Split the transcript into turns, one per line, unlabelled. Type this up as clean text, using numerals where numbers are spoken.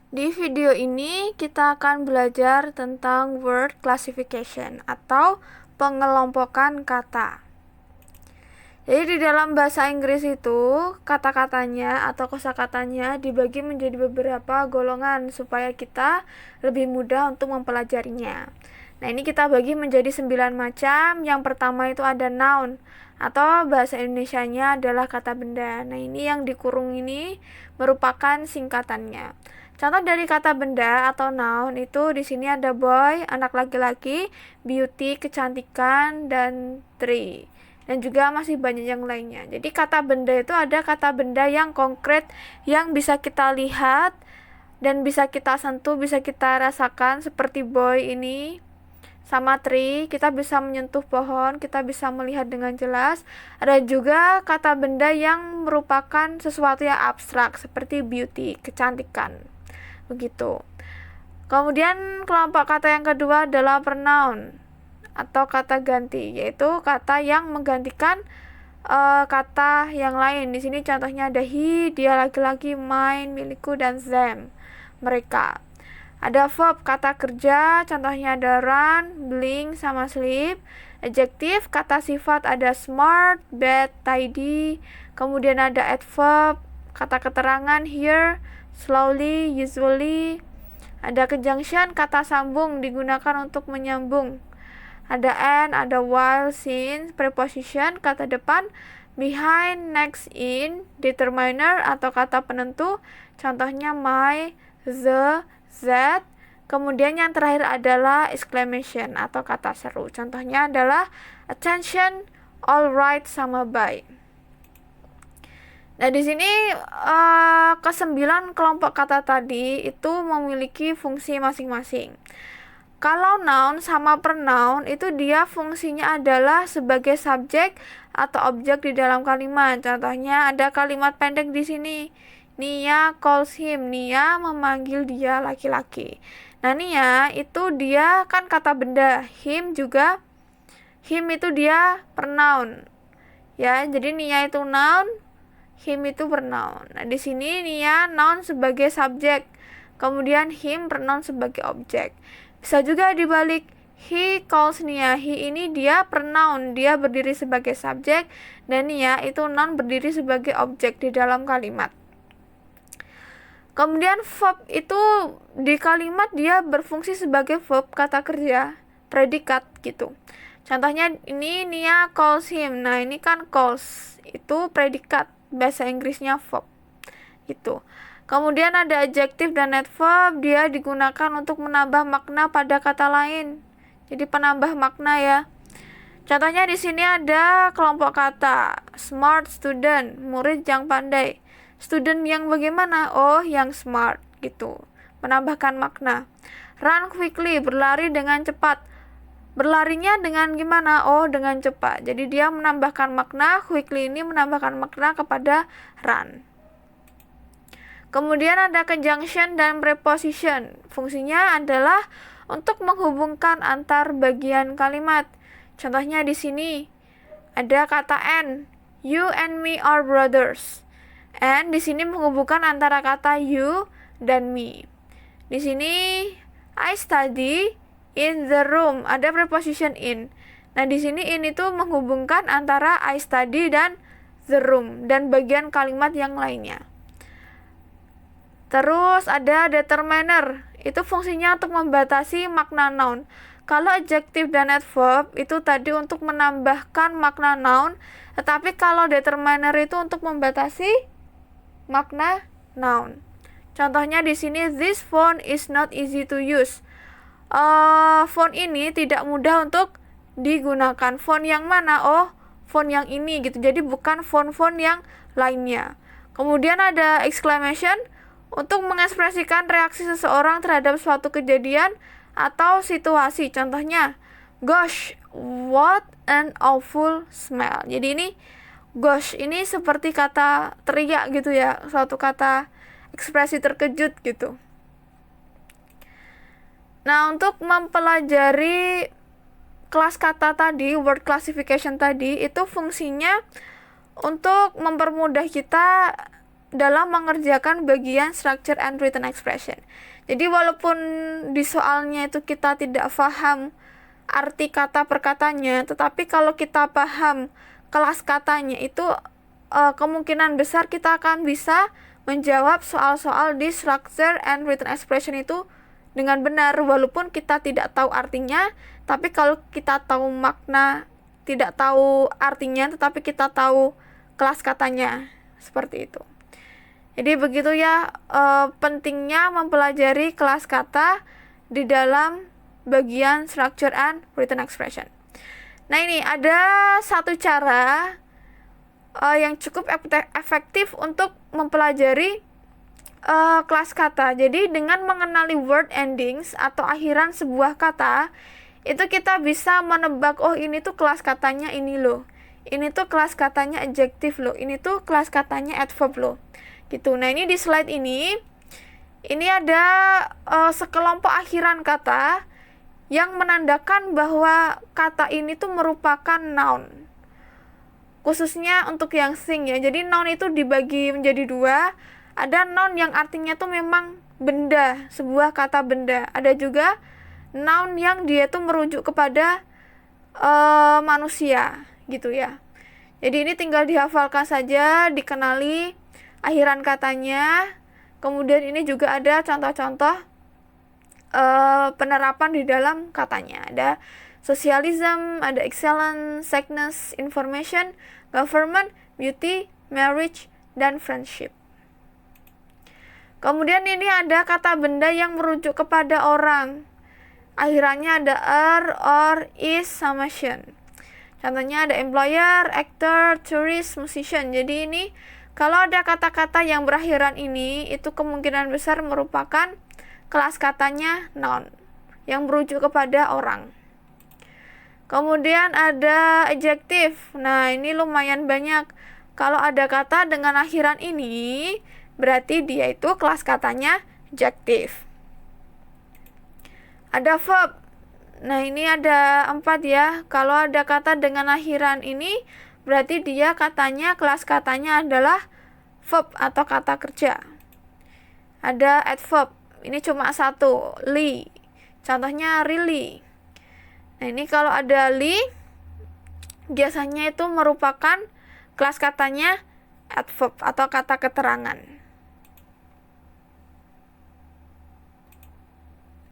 Di video ini kita akan belajar tentang word classification atau pengelompokan kata. Jadi di dalam bahasa Inggris itu kata-katanya atau kosakatanya dibagi menjadi beberapa golongan supaya kita lebih mudah untuk mempelajarinya. Nah, ini kita bagi menjadi 9 macam. Yang pertama itu ada noun atau bahasa Indonesianya adalah kata benda. Nah, ini yang dikurung ini merupakan singkatannya. Contoh dari kata benda atau noun itu di sini ada boy, anak laki-laki, beauty, kecantikan, dan tree. Dan juga masih banyak yang lainnya. Jadi kata benda itu ada kata benda yang konkret yang bisa kita lihat dan bisa kita sentuh, bisa kita rasakan seperti boy ini sama tree, kita bisa menyentuh pohon, kita bisa melihat dengan jelas. Ada juga kata benda yang merupakan sesuatu yang abstrak seperti beauty, kecantikan. Begitu. Kemudian kelompok kata yang kedua adalah pronoun atau kata ganti, yaitu kata yang menggantikan kata yang lain. Di sini contohnya ada he, dia laki-laki, mine, milikku, dan them, mereka. Ada verb, kata kerja, contohnya ada run, blink, sama sleep. Adjektif, kata sifat ada smart, bad, tidy. Kemudian ada adverb, kata keterangan here, slowly, usually. Ada conjunction, kata sambung digunakan untuk menyambung. Ada and, ada while, since. Preposition, kata depan, behind, next, in. Determiner atau kata penentu, contohnya my, the, that. Kemudian yang terakhir adalah exclamation atau kata seru, contohnya adalah attention, alright, sama bye. Nah, di sini ke-9 kelompok kata tadi itu memiliki fungsi masing-masing. Kalau noun sama pronoun itu dia fungsinya adalah sebagai subjek atau objek di dalam kalimat. Contohnya ada kalimat pendek di sini. Nia calls him. Nia memanggil dia laki-laki. Nah, Nia itu dia kan kata benda. Him juga. Him itu dia pronoun. Ya, jadi Nia itu noun, him itu pronoun. Nah, di sini Nia noun sebagai subjek, kemudian him pronoun sebagai objek. Bisa juga dibalik, he calls Nia. He ini dia pronoun, dia berdiri sebagai subjek, dan Nia itu noun berdiri sebagai objek di dalam kalimat. Kemudian verb itu di kalimat dia berfungsi sebagai verb kata kerja, predikat gitu. Contohnya ini Nia calls him. Nah, ini kan calls itu predikat, bahasa Inggrisnya verb gitu. Kemudian ada adjektif dan adverb, dia digunakan untuk menambah makna pada kata lain. Jadi penambah makna ya. Contohnya di sini ada kelompok kata smart student, murid yang pandai. Student yang bagaimana? Oh, yang smart gitu. Menambahkan makna. Run quickly, berlari dengan cepat. Berlarinya dengan gimana? Oh, dengan cepat. Jadi dia menambahkan makna, quickly ini menambahkan makna kepada run. Kemudian ada conjunction dan preposition. Fungsinya adalah untuk menghubungkan antar bagian kalimat. Contohnya di sini ada kata and. You and me are brothers. And di sini menghubungkan antara kata you dan me. Di sini I study in the room, ada preposition in. Nah, di sini in itu menghubungkan antara I study dan the room dan bagian kalimat yang lainnya. Terus ada determiner, itu fungsinya untuk membatasi makna noun. Kalau adjektif dan adverb itu tadi untuk menambahkan makna noun, tetapi kalau determiner itu untuk membatasi makna noun. Contohnya di sini, this phone is not easy to use. Phone ini tidak mudah untuk digunakan. Phone yang mana? Oh, phone yang ini gitu. Jadi bukan phone-phone yang lainnya. Kemudian ada exclamation untuk mengekspresikan reaksi seseorang terhadap suatu kejadian atau situasi. Contohnya, gosh, what an awful smell. Jadi ini gosh ini seperti kata teriak gitu ya, suatu kata ekspresi terkejut gitu. Nah, untuk mempelajari kelas kata tadi, word classification tadi, itu fungsinya untuk mempermudah kita dalam mengerjakan bagian structure and written expression. Jadi walaupun di soalnya itu kita tidak paham arti kata per katanya, tetapi kalau kita paham kelas katanya itu kemungkinan besar kita akan bisa menjawab soal-soal di structure and written expression itu dengan benar, walaupun kita tidak tahu artinya. Tapi kalau kita tahu makna, tidak tahu artinya, tetapi kita tahu kelas katanya, seperti itu. Jadi begitu ya, pentingnya mempelajari kelas kata di dalam bagian structure and written expression. Nah, ini ada satu cara yang cukup efektif untuk mempelajari kelas kata. Jadi dengan mengenali word endings atau akhiran sebuah kata, itu kita bisa menebak, oh ini tuh kelas katanya ini loh, ini tuh kelas katanya adjective loh, ini tuh kelas katanya adverb loh, gitu. Nah, ini di slide ini ada sekelompok akhiran kata yang menandakan bahwa kata ini tuh merupakan noun, khususnya untuk yang thing ya. Jadi noun itu dibagi menjadi dua. Ada noun yang artinya tuh memang benda, sebuah kata benda. Ada juga noun yang dia tuh merujuk kepada manusia, gitu ya. Jadi ini tinggal dihafalkan saja, dikenali akhiran katanya. Kemudian ini juga ada contoh-contoh penerapan di dalam katanya. Ada socialism, ada excellence, sickness, information, government, beauty, marriage, dan friendship. Kemudian ini ada kata benda yang merujuk kepada orang. Akhirannya ada er, or, is, sama shen. Contohnya ada employer, actor, tourist, musician. Jadi ini kalau ada kata-kata yang berakhiran ini, itu kemungkinan besar merupakan kelas katanya noun yang merujuk kepada orang. Kemudian ada adjective. Nah, ini lumayan banyak. Kalau ada kata dengan akhiran ini, berarti dia itu kelas katanya adjective. Ada verb. Nah, ini ada 4 ya. Kalau ada kata dengan akhiran ini, berarti dia katanya, kelas katanya adalah verb atau kata kerja. Ada adverb. Ini cuma satu, li. Contohnya really. Nah, ini kalau ada li, biasanya itu merupakan kelas katanya adverb atau kata keterangan.